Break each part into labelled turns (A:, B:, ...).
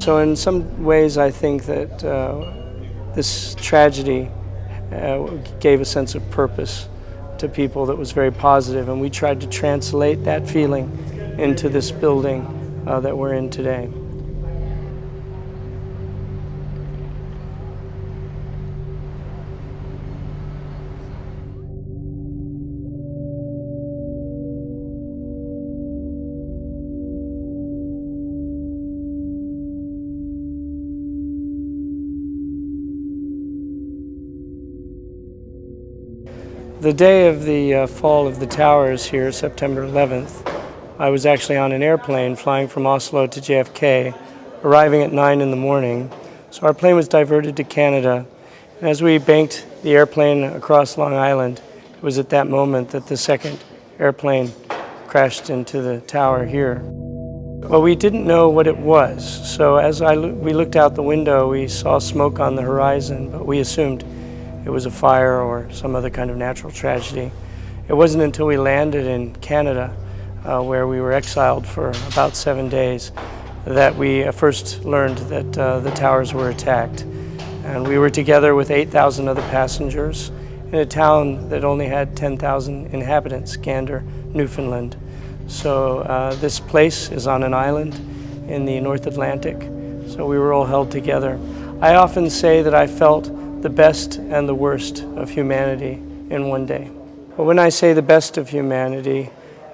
A: So in some ways I think that this tragedy gave a sense of purpose to people that was very positive, and we tried to translate that feeling into this building that we're in today. The day of the fall of the towers here, September 11th, I was actually on an airplane flying from Oslo to JFK, arriving at 9 in the morning. So our plane was diverted to Canada, and as we banked the airplane across Long Island, it was at that moment that the second airplane crashed into the tower here. Well, we didn't know what it was, so as we looked out the window, we saw smoke on the horizon, but we assumed it was a fire or some other kind of natural tragedy. It wasn't until we landed in Canada, where we were exiled for about 7 days, that we first learned that the towers were attacked. And we were together with 8,000 other passengers in a town that only had 10,000 inhabitants, Gander, Newfoundland. So this place is on an island in the North Atlantic, so we were all held together. I often say that I felt the best and the worst of humanity in one day. But when I say the best of humanity,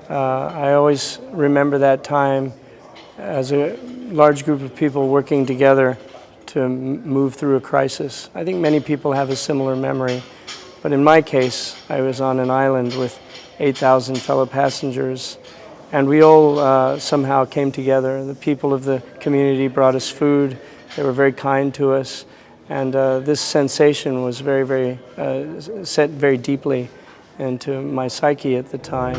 A: I always remember that time as a large group of people working together to move through a crisis. I think many people have a similar memory, but in my case, I was on an island with 8,000 fellow passengers, and we all somehow came together. The people of the community brought us food. They were very kind to us. And this sensation was set very deeply into my psyche at the time.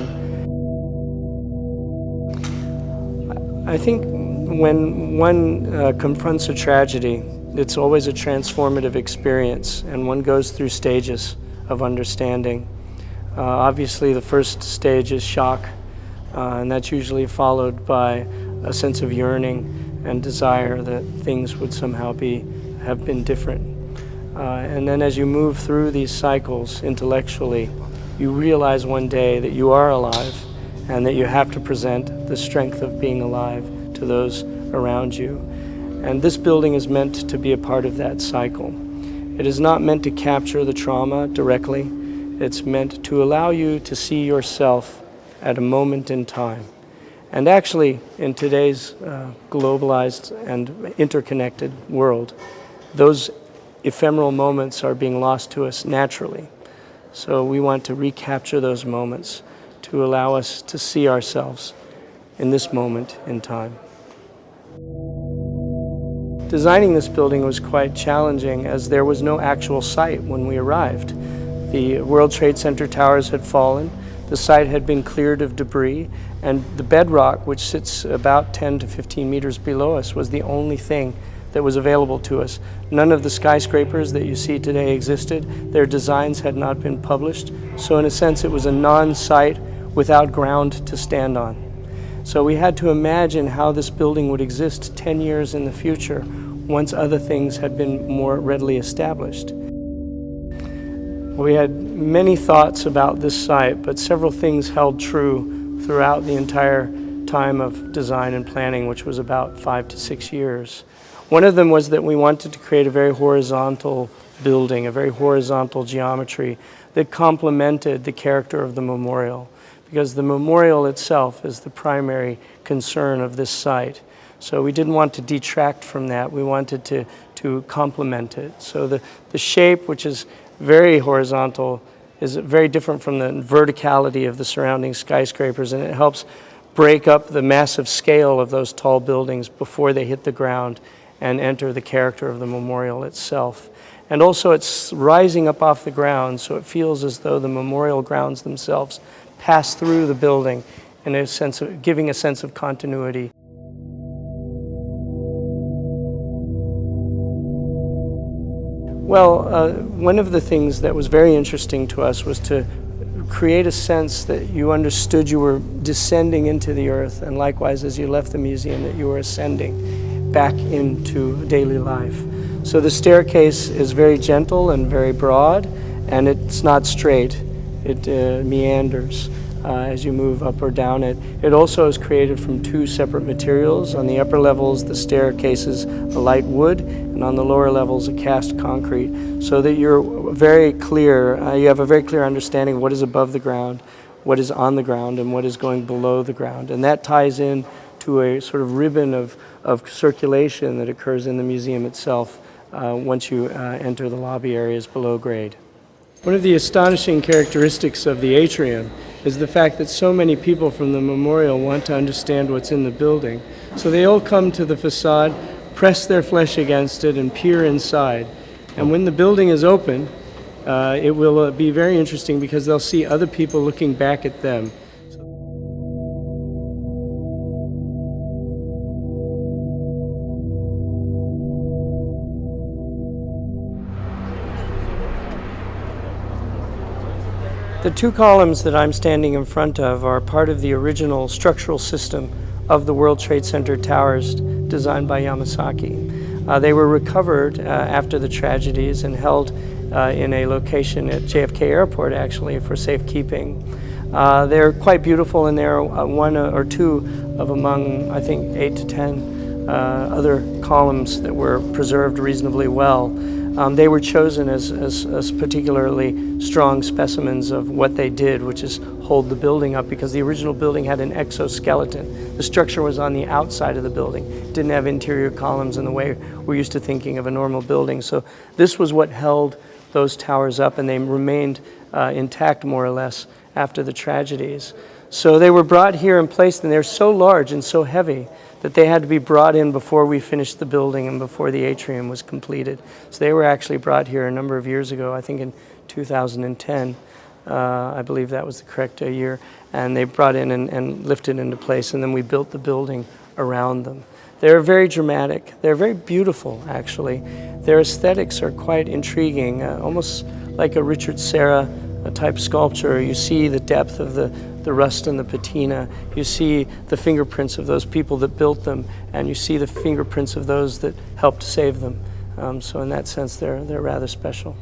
A: I think when one confronts a tragedy, it's always a transformative experience, and one goes through stages of understanding. Obviously, the first stage is shock, and that's usually followed by a sense of yearning and desire that things would somehow have been different. And then as you move through these cycles intellectually, you realize one day that you are alive and that you have to present the strength of being alive to those around you. And this building is meant to be a part of that cycle. It is not meant to capture the trauma directly. It's meant to allow you to see yourself at a moment in time. And actually, in today's globalized and interconnected world, those ephemeral moments are being lost to us naturally. So we want to recapture those moments to allow us to see ourselves in this moment in time. Designing this building was quite challenging, as there was no actual site when we arrived. The World Trade Center towers had fallen, the site had been cleared of debris, and the bedrock, which sits about 10 to 15 meters below us, was the only thing that was available to us. None of the skyscrapers that you see today existed. Their designs had not been published. So in a sense, it was a non-site without ground to stand on. So we had to imagine how this building would exist 10 years in the future once other things had been more readily established. We had many thoughts about this site, but several things held true throughout the entire time of design and planning, which was about 5 to 6 years. One of them was that we wanted to create a very horizontal building, a very horizontal geometry that complemented the character of the memorial, because the memorial itself is the primary concern of this site. So we didn't want to detract from that. We wanted to complement it. So the shape, which is very horizontal, is very different from the verticality of the surrounding skyscrapers, and it helps break up the massive scale of those tall buildings before they hit the ground and enter the character of the memorial itself. And also it's rising up off the ground, so it feels as though the memorial grounds themselves pass through the building in a sense of giving a sense of continuity. Well, one of the things that was very interesting to us was to create a sense that you understood you were descending into the earth, and likewise as you left the museum that you were ascending. back into daily life. So the staircase is very gentle and very broad, and it's not straight. It meanders as you move up or down it. It also is created from two separate materials. On the upper levels, the staircase is a light wood, and on the lower levels, a cast concrete, so that you're very clear, you have a very clear understanding of what is above the ground, what is on the ground, and what is going below the ground. And that ties in to a sort of ribbon of circulation that occurs in the museum itself once you enter the lobby areas below grade. One of the astonishing characteristics of the atrium is the fact that so many people from the memorial want to understand what's in the building. So they all come to the facade, press their flesh against it, and peer inside. And when the building is open, it will be very interesting because they'll see other people looking back at them. The two columns that I'm standing in front of are part of the original structural system of the World Trade Center towers designed by Yamasaki. They were recovered after the tragedies and held in a location at JFK Airport, actually, for safekeeping. They're quite beautiful, and they're one or two of among, I think, 8 to 10 other columns that were preserved reasonably well. They were chosen as particularly strong specimens of what they did, which is hold the building up, because the original building had an exoskeleton. The structure was on the outside of the building. It didn't have interior columns in the way we're used to thinking of a normal building. So this was what held those towers up, and they remained intact more or less after the tragedies. So they were brought here and placed, and they're so large and so heavy that they had to be brought in before we finished the building and before the atrium was completed. So they were actually brought here a number of years ago, I think in 2010. I believe that was the correct year. And they brought in and lifted into place, and then we built the building around them. They're very dramatic. They're very beautiful, actually. Their aesthetics are quite intriguing, almost like a Richard Serra type sculpture. You see the depth of the rust and the patina. You see the fingerprints of those people that built them, and you see the fingerprints of those that helped save them. So in that sense, they're rather special.